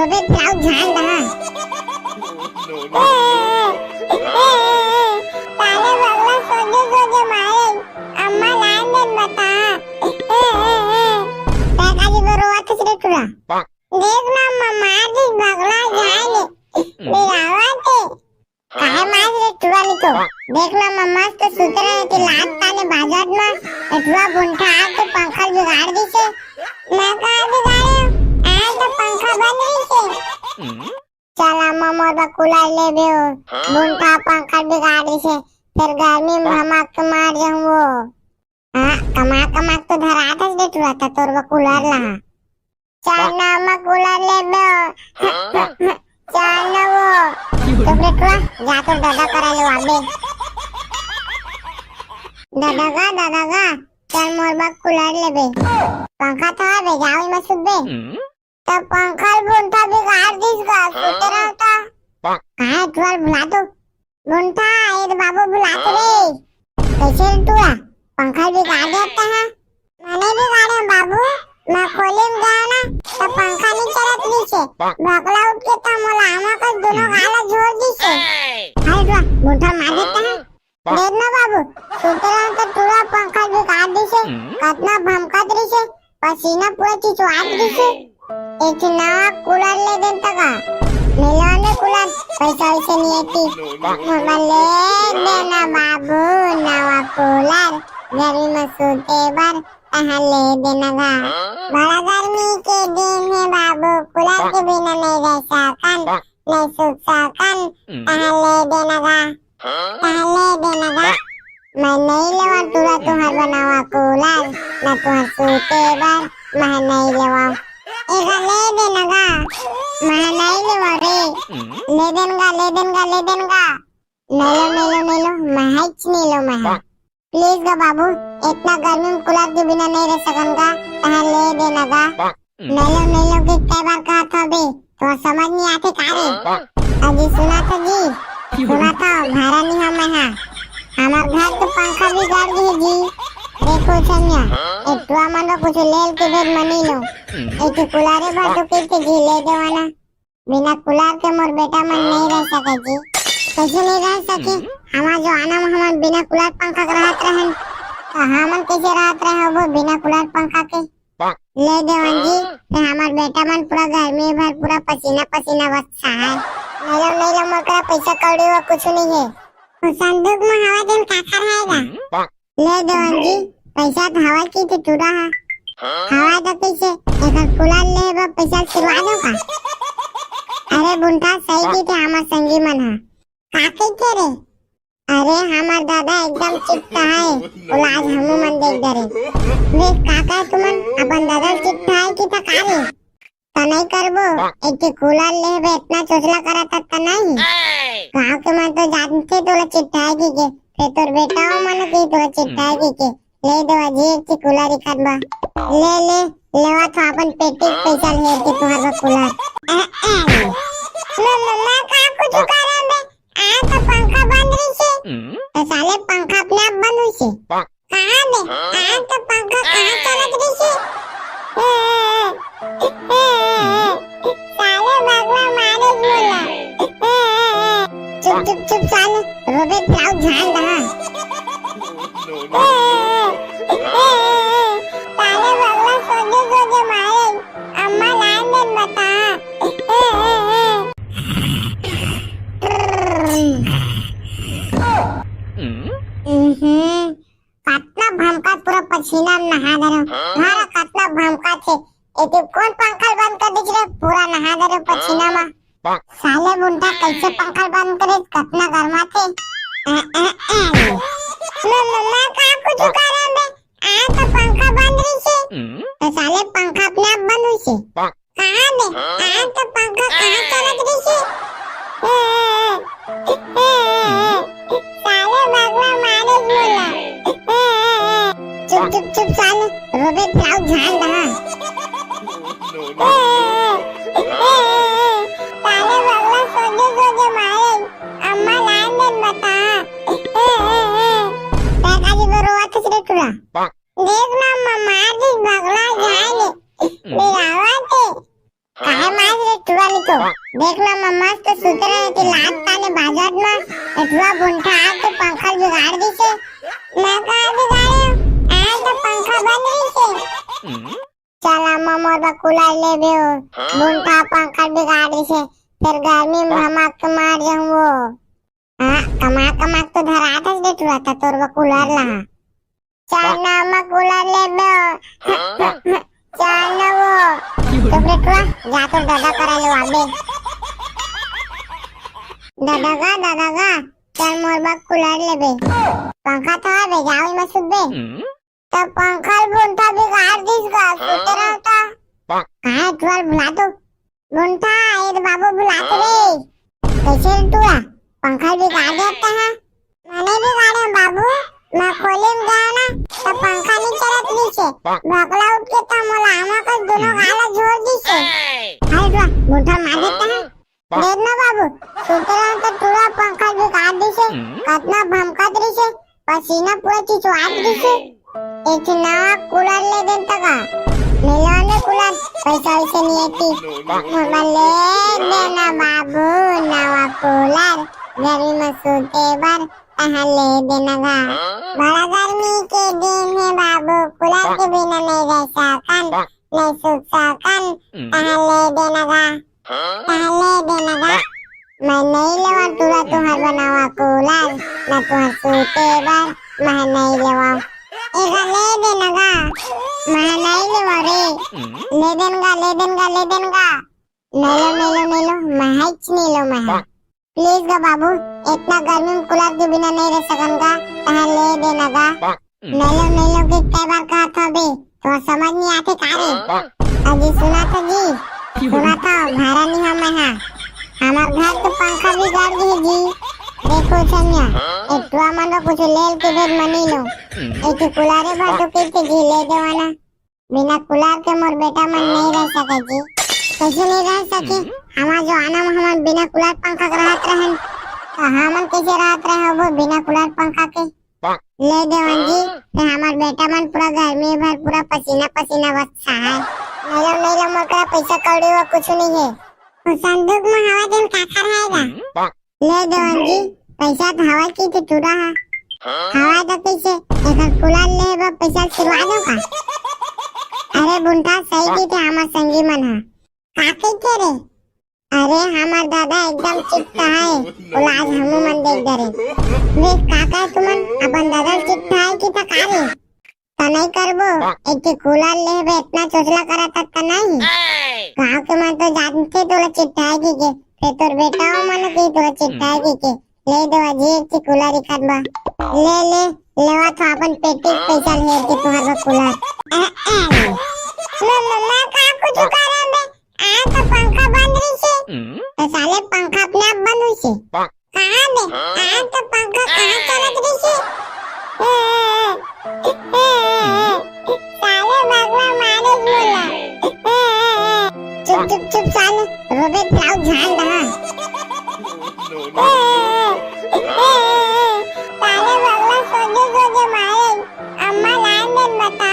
रोबे जाओ ध्यान रहा। ताले बगला सोजे सोजे मारे अम्मा लाइन देन बता। काकाजी बरोबर किसरे टुरा देख ना मम्मा जी बगला जाएले बिरावाते काहे मारे टुरा लिखो देख ना मम्मा तो सुतरा है कि लात ताने बाजार में एटवा बुंठा आके पंखा बिगाड़ दी से मैं कहा बिगाड़े आज तो पंखा बंद रही से चला मम्मा बा कूलर ले बेओ बुंठा पंखा बिगाड़ दी से फिर गर्मी में भमाक के मार जाऊं वो हाँ कमा तो धरा था से टुरा था तोर बा कूलर लहा चल ना मैं कूलर ले बेओ चल ना वो तो बेटुआ जा तो दादा करा ले वाबे दादा गा चल मोर बा कूलर ले बे पंखा था बे जाओ मैं सुबे तो पंखा बुंठा बिगाड़ दिस गा सुतरा था कहाँ टुआ बुला दो बुंठा ये तो बाबू बुलाते रे कैसे टुआ पंखा बिगाड़ देता है मैंने बिगाड़ा बाबू मैं खोले में गया ना तो पंखा नहीं चलत नीचे बगला उठ के था मोला आमा का दोनों गाला जोड़ दी से हाय टुआ बुंठा मार देता है देख ना बाबू सुतरा तो टुआ पंखा बिगाड़ दी से कितना भमका दी से पसीना पूरा चिचवाट दी से एक नया कूलर ले देता का मिलाने कूलर पैसा वैसे नहीं आती मोबाइल ले देना बाबू नया कूलर गर्मी में सोते बार कहाँ ले देना गा बड़ा गर्मी के दिन है बाबू कूलर के बिना नहीं रह सकन नहीं सूख सकन कहाँ ले देना गा मैं नहीं लेवा तुरा तुहार बनावा कूलर न तुहार सोते बार मैं नहीं लेवा एगा ले देना गा मैं नहीं लेवा रे ले देनगा नहीं लो मैं हिच नहीं लो मैं प्लीज गा बाबू इतना गर्मी में कूलर के बिना नहीं रह सकूंगा कहाँ ले देना गा नहीं लो कि कई बार कहा था बे तो समझ नहीं आते कारे अजी सुना था भाड़ा नहीं हमें है हमार घर तो पंखा भी गाड़ दी जी देखो छमिया एटवा मनो कुछ लेल के भेद मनी लो एक कूलर भर तो के जी ले देवाना बिना कूलर के मोर बेटा मन नहीं रह सके जी कैसे नहीं रह सके हमार जो आना हमार बिना कूलर पंखा के रहत रहन तो हमन कैसे रहत रहे वो बिना कूलर पंखा के ले देवन जी फिर हमार बेटा मन पूरा गर्मी भर पूरा पसीना बच्चा है नहीं लो मोर का पैसा कौड़ी वो कुछ नहीं है संदूक में हवा देन काका रहेगा ले देवन जी पैसा तो हवा की तो टूरा है हवा तो कैसे एक कूलर ले बा पैसा सिलवा दो का अरे बुंठा सही की थे हमार संगी मन है काके के रे अरे हमार दादा एकदम चिट्टा है उलाज हमू मन देख डरे वे काका तुमन अपन दादा चिट्टा है की था कारे तो नहीं करबो एक कूलर ले बे इतना चोचला करा था नहीं गाँव के मन तो जानते तोला चिट्टा है की के फिर तोर बेटा हो मन की तोला चिट्टा है की के ले दो अजी एक कूलर इखत बा ले लेवा तो अपन पेटी पैसा ले के तुहार बा कूलर मम्मा का कुछ करे बे आ तो पंखा बंद रही से तो साले पंखा अपने आप बंद हुई से कहां बे आ तो पंखा कहां चलत रही से साले भगवा मारे बोला चुप साले रोबे जाओ ध्यान रहा ताले बगला सोजे सोजे मारे अम्मा लाइन देन बता कितना भमका पूरा पसीना में नहा दे रहा हमारा कितना भमका थे एक कौन पंखा बंद कर दे रे पूरा नहा दे रहे पसीना में साले बुंठा कैसे पंखा बंद करे कितना गर्मा थे मम्मा का कुछ करे बे आ तो पंखा बंद रही से तो साले पंखा अपने आप बंद हुई से कहां बे आ तो पंखा कहां चलत रही से साले भगवा मारे बोला चुप साले रोबे जाओ ध्यान रहा ताले बगला सोजे सोजे मारे अम्मा लाइन देन बता काकाजी बरोबर किसरे टुरा देख ना मम्मा जी बगला जाएले बिरावाते काहे मार रे टुरा निको देख ना मम्मा तो सुते रहे ती लात ताने बाजात में एटवा बुंठा आ तो पंखा बिगाड़ दी से मैं कहा बिगाड़े आ तो पंखा बंद रही से चला मम्मा बा कूलर ले बेओ बुंठा पंखा बिगाड़ दी से फिर गर्मी में हमाक के मार जाऊं वो हाँ कमा तो धरात है दे टुरा था तोर बा कूलर ला चल ना मैं कूलर ले बेओ चल ना वो तो बेटवा जा तो दादा करा लो आबे दादा का चल मोर बा कूलर ले बे पंखा तो है बे जाओ मत सुबे तो पंखा बुंठा बिगाड़ दिस का सुते रहता कहां टुआ बुला दो बुंठा ए बाबू बुलाते रे कैसे टुआ पंखा बिगाड़ देता है मैंने बिगाड़ा बाबू मैं खोले में गया ना तो पंखा नहीं चलत नीचे भगला उठ के था मोला आमा का दोनों गाला जोड़ दी से हाय टुआ बुंठा मार देता है देख ना बाबू सुते रहो तो टुआ पंखा बिगाड़ दी से कितना भमकत रही से पसीना पूरा चिचुआ दी से एक नया कूलर ले दे तका मिलवाने कूलर पैसा वैसे नहीं आती मोबाइल ले देना बाबू नया कूलर गर्मी में सूते बर कहाँ ले देना गा बड़ा गर्मी के दिन है बाबू कूलर के बिना नहीं रह सकन नहीं सूख सकन कहाँ ले देना गा कहाँ ले देना गा मैं नहीं लेवा तुरा तुहर बनावा कूलर न तुहर सूते बर मैं नहीं लेवा एगा ले देना गा मैं नहीं लेवा रे ले देनगा नहीं लो मैं हिच नहीं लो मैं प्लीज गा बाबू इतना गर्मी में कूलर के बिना नहीं रह सकन गा कहाँ ले देना गा नहीं लो कि कई बार कहा था बे तो समझ नहीं आते का रे अजी सुना था भाड़ा नहीं हमें है हमार घर तो पंखा बिगाड़ दी जी देखो छमिया एटवा मन कुछ लेल के भेद मनी लो एके कूलर भर तो के जी ले देवाना बिना कूलर के मोर बेटा मन नहीं रह सके जी कैसे नहीं रह सके हमार जो आना हम बिना कूलर पंखा के रहत रहन तो हमन कैसे रहत रहे वो बिना कूलर पंखा के ले देवन जी तो हमार बेटा मन पूरा गर्मी भर पूरा पसीना बच्चा है नहीं लो मोर पैसा कौड़ी वो कुछ नहीं है संदूक में हवा दिन काका रहेगा ले देवन जी पैसा तो हवा की तो टूरा है हवा तो कैसे एक कूलर ले बा पैसा छुड़वा दो का अरे बुंठा सही की थे हमार संगी मन है काके के रे अरे हमार दादा एकदम चिट्टा है उलाज हमू मन देख दरे वे काका तुमन अपन दादा चिट्टा है की था कारे तो नहीं करबो एक कूलर ले बे इतना चोचला करा तक का नहीं गांव के मन तो जानते तोला चिट्टा है की के फिर तोर बेटा हो मन की तोला चिट्टा है की के ले दो अजी की कूलर इकत बा ले लेवा तो अपन पेटी पैसा ले के तोहर बा कूलर मम्मा का कुछ करे बे आ तो पंखा बंद रही से तो साले पंखा अपने आप बंद हुई से कहां बे आ तो पंखा कहां चलत रही से साले भगवा मारे बोला चुप साले रोबे प्लाउ झाल रहा साले भगवा सोजे मारे अम्मा लाइन दे बता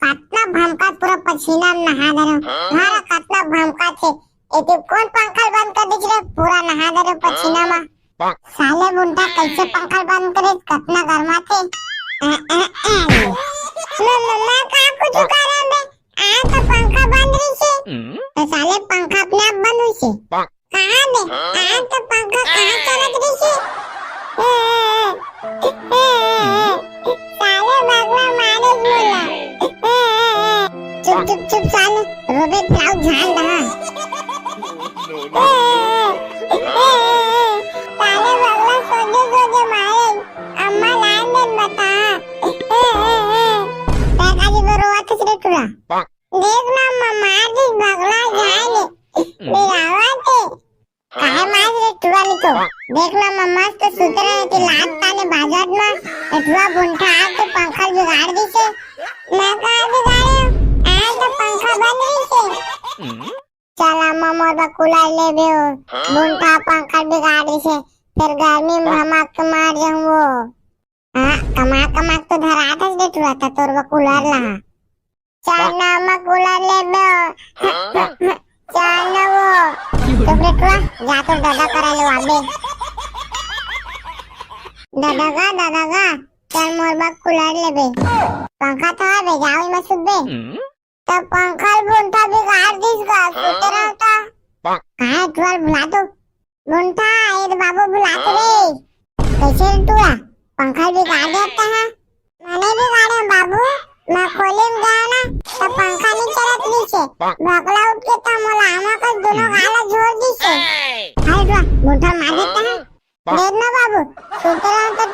कितना भमका पूरा पसीना नहा दरो हमारा कितना भमका थे एते कौन पंखा बंद कर दीजिए पूरा नहा दरो पसीना में साले बुंटा कैसे पंखा बंद करे कितना गर्मा थे मम्मा का कुछ करे बे आ तो पंखा बंद रही से तो साले पंखा अपने आप बंद हुई से कहां बे आ तो पंखा कहां चलत रही से साले भगवा मारे बोला चुप साले रोबे प्लाउ झाल रहा साले भगवा सोजे मारे अम्मा लाइन दे बता पैका जी बरोवा थसरे टुरा देख ना मम्मा जी भगला जाए बिरावा थे काहे मार रे टुरा निको देख ना मम्मा तो सुते रहे ती लात ताने बाजात में एटवा बुंठा आ तो पंखा बिगाड़ दी से मैं कहा बिगाड़े आ तो पंखा बंद रही से चला मम्मा बा कूलर ले बेओ बुंठा पंखा बिगाड़ दी से फिर गर्मी में हमाक मार जाऊं वो हाँ कमा तो धराता दे तुरा था तोर वो कूलर ला चाना मग कूलर ले बे चाना वो तो बेटवा जा तो दादा करा लो आबे दादा का चल मोर बाप कूलर ले बे पंखा तो है बे जाओ मैं सुन बे तो पंखा बुंठा भी गाड़ दिस गा सुते रहता कहाँ तुरा बुला दो बुंठा ये तो बाबू बुला तो रे कैसे तुरा पंखा भी गाड़ देता है मैंने भी गाड़ा बाबू मैं खोले में गया ना तो पंखा नहीं चलत नीचे बगला उठ के तो मोला आमा का दोनों गाला जोड़ दी से हाय बुंठा मार देता है देख ना बाबू सुते रहो तो